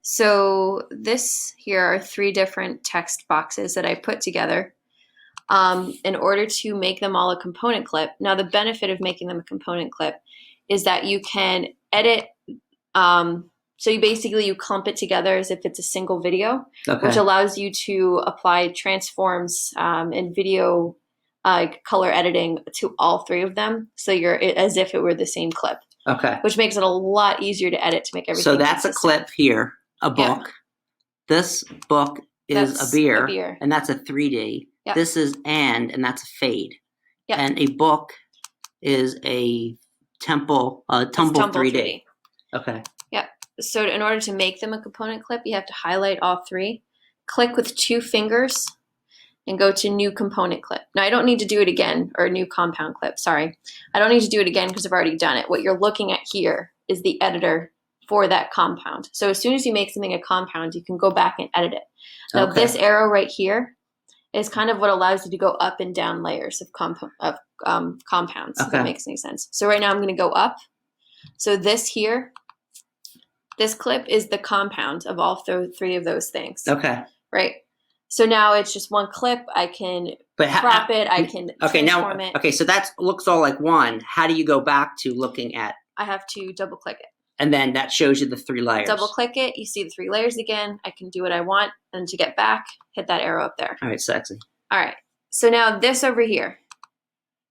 So this here are 3 different text boxes that I put together in order to make them all a component clip. Now the benefit of making them a component clip is that you can edit. So you clump it together as if it's a single video, which allows you to apply transforms and video color editing to all 3 of them. So you're as if it were the same clip. Okay. Which makes it a lot easier to edit to make everything So that's consistent. a clip here, a book. Yep. This book is That's a beer, and that's a 3D. Yep. This is and that's a fade. Yep. And a book is a tumble 3D. Okay. Yep. So in order to make them a component clip, you have to highlight all 3, click with 2 fingers, and go to new component clip. Now I don't need to do it again, or new compound clip, sorry. I don't need to do it again because I've already done it. What you're looking at here is the editor for that compound. So as soon as you make something a compound, you can go back and edit it. Now this arrow right here is kind of what allows you to go up and down layers of compounds, if that makes any sense. So right now I'm gonna go up. So this here, this clip is the compound of all 3 of those things. Okay. Right? So now it's just one clip. I can crop it. I can transform it. Okay, so that looks all like one. How do you go back to looking at? I have to double click it. And then that shows you the 3 layers. Double click it. You see the 3 layers again. I can do what I want. And to get back, hit that arrow up there. All right, sexy. All right. So now this over here,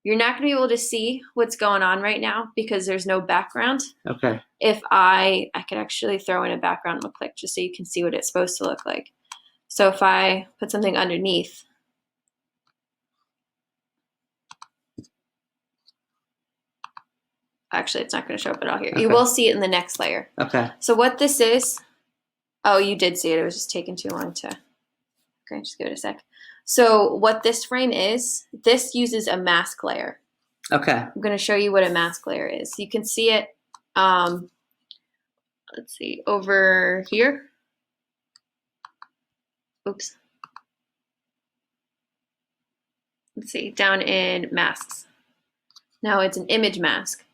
you're not going to be able to see what's going on right now because there's no background. Okay. If I could actually throw in a background real quick just so you can see what it's supposed to look like. So if I put something underneath, actually it's not going to show up at all here. Okay. You will see it in the next layer. Okay. So what this is, oh, you did see it. It was just taking too long to, okay, just give it a sec. So what this frame is, this uses a mask layer. Okay. I'm going to show you what a mask layer is. You can see it, let's see, over here. Oops. Let's see, down in masks. Now it's an image mask.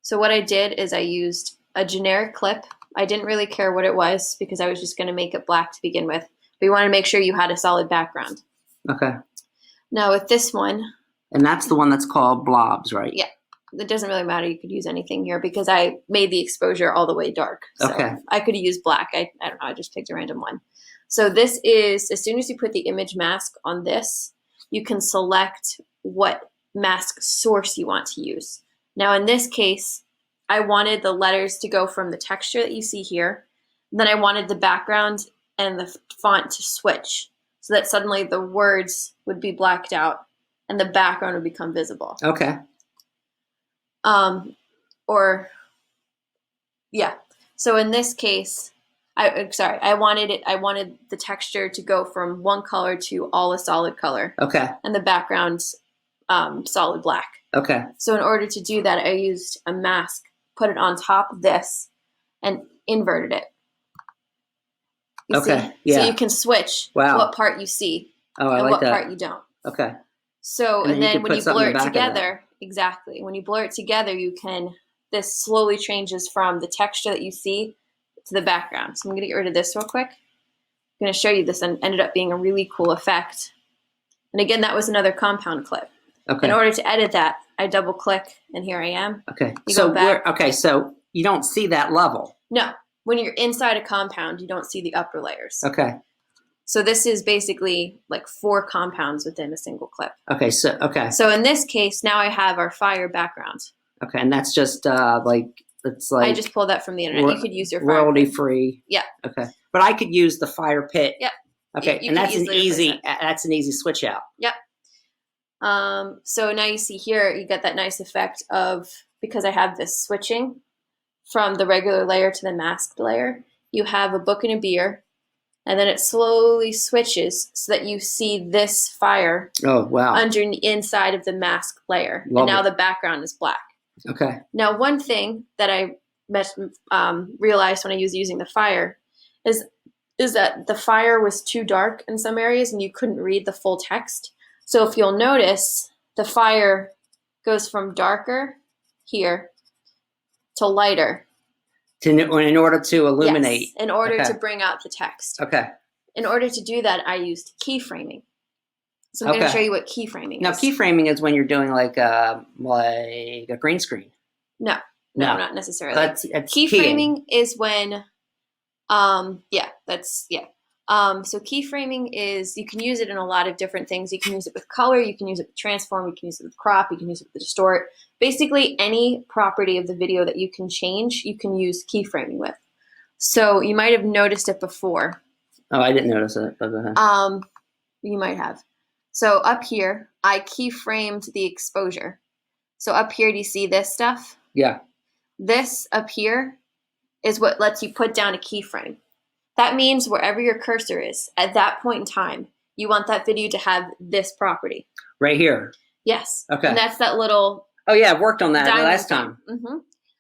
So what I did is I used a generic clip. I didn't really care what it was because I was just going to make it black to begin with. But you want to make sure you had a solid background. Okay. Now with this one. And that's the one that's called blobs, right? Yeah. It doesn't really matter. You could use anything here because I made the exposure all the way dark. So okay. I could use black. I don't know. I just picked a random one. So this is, as soon as you put the image mask on this, you can select what mask source you want to use. Now in this case, I wanted the letters to go from the texture that you see here. Then I wanted the background and the font to switch so that suddenly the words would be blacked out and the background would become visible. Okay. So in this case, I wanted the texture to go from one color to all a solid color. Okay. And the background's solid black. Okay. So in order to do that, I used a mask, put it on top of this, and inverted it. You see? Yeah. So you can switch what part you see and what part you don't. Okay. So and then when you blur it together, exactly. When you blur it together, this slowly changes from the texture that you see to the background. So I'm going to get rid of this real quick. I'm going to show you this, and ended up being a really cool effect. And again, that was another compound clip. Okay. In order to edit that, I double click, and here I am. Okay. So you don't see that level. No. When you're inside a compound, you don't see the upper layers. Okay. So this is basically like 4 compounds within a single clip. Okay. So in this case, now I have our fire background. Okay, and that's just it's like I just pulled that from the internet. You could use your fire royalty free. Yeah. Okay, but I could use the fire pit. Yep. Okay, and that's an easy switch out. Yep. So now you see here, you get that nice effect of, because I have this switching from the regular layer to the masked layer. You have a book and a beer, and then it slowly switches so that you see this fire. Oh wow! Under the inside of the mask layer, Love and now it. The background is black. Okay. Now, one thing that I realized when I was using the fire is that the fire was too dark in some areas and you couldn't read the full text. So if you'll notice, the fire goes from darker here to lighter In order to illuminate. Yes, in order Okay. to bring out the text. Okay. In order to do that, I used keyframing. So I'm going to show you what keyframing Now, is. keyframing is when you're doing like a green screen. No, not necessarily. That's keyframing is when, so keyframing is, you can use it in a lot of different things. You can use it with color, you can use it with transform, you can use it with crop, you can use it with distort. Basically, any property of the video that you can change, you can use keyframing with. So you might have noticed it before. Oh, I didn't notice it. You might have. So up here, I keyframed the exposure. So up here, do you see this stuff? Yeah. This up here is what lets you put down a keyframe. That means wherever your cursor is, at that point in time, you want that video to have this property. Right here. Yes. Okay. And that's that little... Oh, yeah, I worked on that last time. Mm-hmm.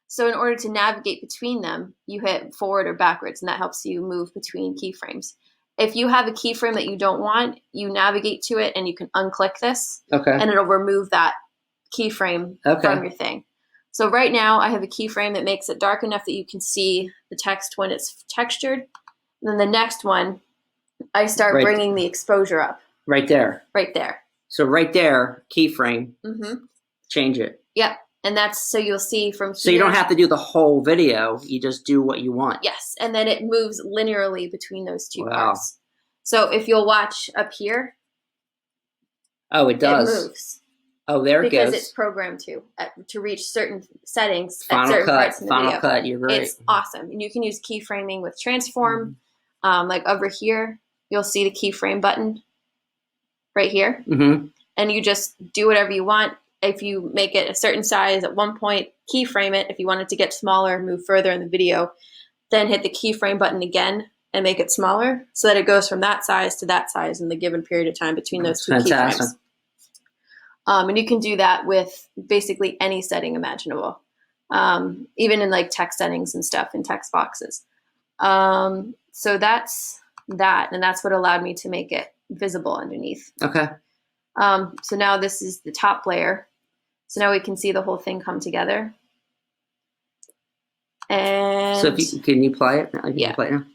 So in order to navigate between them, you hit forward or backwards, and that helps you move between keyframes. If you have a keyframe that you don't want, you navigate to it and you can unclick this. Okay. And it'll remove that keyframe from your thing. So right now I have a keyframe that makes it dark enough that you can see the text when it's textured. And then the next one, I start bringing the exposure up. Right there. Right there. So right there, keyframe, change it. Yep. And that's, so you'll see from here. So you don't have to do the whole video. You just do what you want. Yes. And then it moves linearly between those two parts. So if you'll watch up here. Oh, it does. It moves. Oh, there it goes. Because it's programmed to reach certain settings Final at certain cut, parts in the video. Final cut, you're right. It's awesome. And you can use keyframing with transform. Like over here, you'll see the keyframe button right here. And you just do whatever you want. If you make it a certain size at one point, keyframe it. If you want it to get smaller, move further in the video, then hit the keyframe button again and make it smaller so that it goes from that size to that size in the given period of time between those two keyframes. And you can do that with basically any setting imaginable, even in like text settings and stuff in text boxes. So that's that, and that's what allowed me to make it visible underneath. Okay. So now this is the top layer. So now we can see the whole thing come together. And so can you play it? Yeah. Play it now?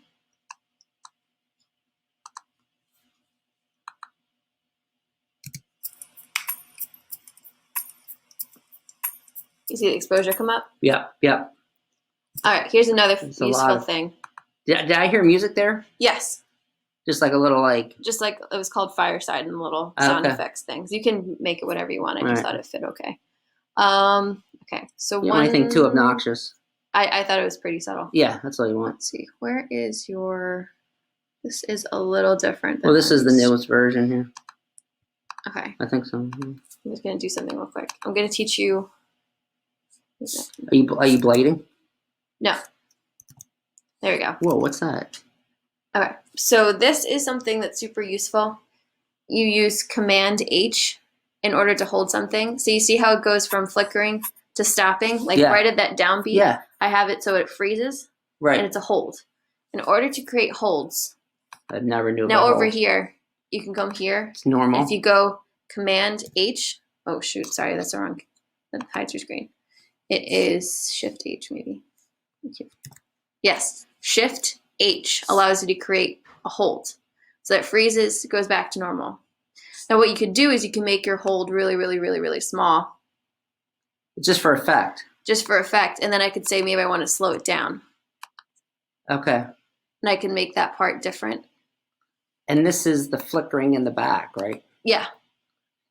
You see the exposure come up? Yep. Yep. All right, here's another useful thing. Did I hear music there? Yes. Just like a little Just like it was called Fireside and little sound effects things. You can make it whatever you want. I just thought it fit okay. Okay, so you don't want anything too obnoxious. I thought it was pretty subtle. Yeah, that's all you want. Let's see. Where is your... This is a little different. Well, this is the newest version here. Okay. I think so. I'm just going to do something real quick. I'm going to teach you... Are you blading? No. There we go. Whoa, what's that? Okay, so this is something that's super useful. You use Command H in order to hold something. So you see how it goes from flickering to stopping? Like right at that downbeat, yeah. I have it so it freezes. Right. And it's a hold. In order to create holds. I never knew about now over holds. Here, you can come here. It's normal. If you go Command H, oh shoot, sorry, that's the wrong, that hides your screen. It is Shift H maybe. Yes, Shift H allows you to create a hold. So that freezes, goes back to normal. Now what you could do is you can make your hold really, really, really, really small. Just for effect. Just for effect. And then I could say maybe I want to slow it down. Okay. And I can make that part different. And this is the flickering in the back, right? Yeah.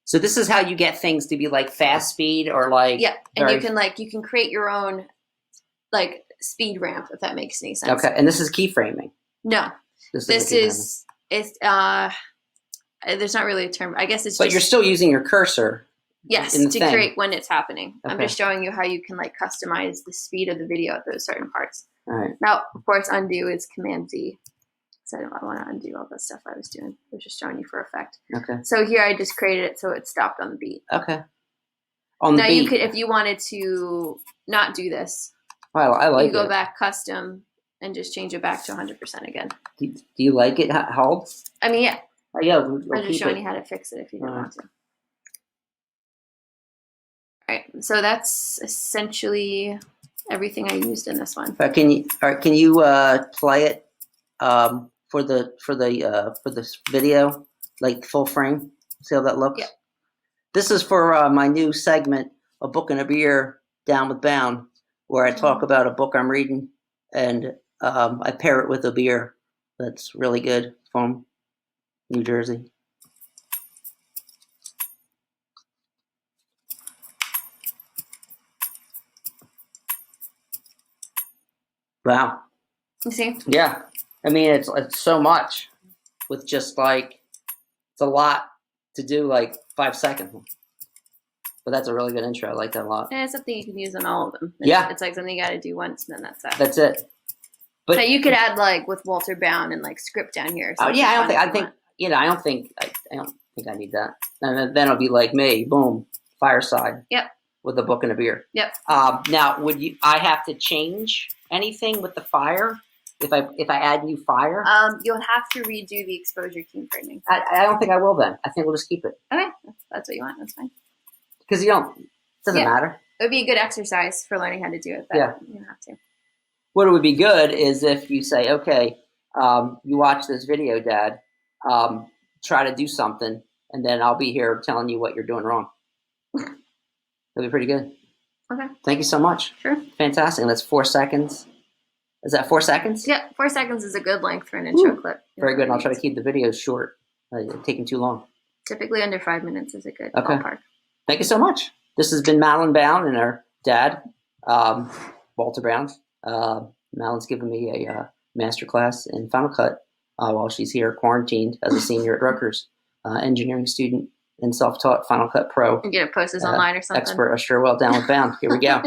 So this is how you get things to be like fast speed or like... Yeah, and you can create your own like speed ramp, if that makes any sense. Okay, and this is keyframing. No. This is there's not really a term. I guess it's But you're still using your cursor. Yes, to create when it's happening. Okay. I'm just showing you how you can like customize the speed of the video at those certain parts. All right. Now, of course, undo is Command Z. So I don't want to undo all the stuff I was doing. I was just showing you for effect. Okay. So here I just created it so it stopped on the beat. Okay. On the beat. Now you could, if you wanted to not do this, well, I like it. You go back custom and just change it back to 100% again. Do you like it, Hold? I mean, yeah. Oh, yeah. I'm just showing you how to fix it if you don't want to. All right. So that's essentially everything I used in this one. But can you play it for this video, like full frame? See how that looks? Yeah. This is for my new segment, A Book and a Beer, Down with Bound, where I talk about a book I'm reading, and I pair it with a beer that's really good from New Jersey. Wow. You see? Yeah. I mean, it's so much with just like, it's a lot to do, like 5 seconds. But that's a really good intro. I like that a lot. And it's something you can use on all of them. It's like something you got to do once, and then that's that. That's it. But so you could add like with Walter Bound and like script down here. Oh yeah, I don't think I need that. And then it'll be like me, boom, fireside. Yep. With a book and a beer. Yep. Now, I have to change anything with the fire if I add new fire? You'll have to redo the exposure key framing. I don't think I will then. I think we'll just keep it. Okay, that's what you want. That's fine. Because it doesn't matter. It would be a good exercise for learning how to do it, but you don't have to. What would be good is if you say, okay, you watch this video, Dad, try to do something, and then I'll be here telling you what you're doing wrong. That'd be pretty good. Okay. Thank you so much. Sure. Fantastic. And that's 4 seconds. Is that 4 seconds? Yeah, 4 seconds is a good length for an intro clip. Very good. And I'll try to keep the videos short. Taking too long. Typically under 5 minutes is a good ballpark. Thank you so much. This has been Madeline Bowne and her dad, Walter Brown. Madeline's given me a master class in Final Cut while she's here quarantined as a senior at Rutgers, engineering student and self-taught Final Cut Pro. You get it posted online or something. Expert, I sure will. Down with Bound. Here we go.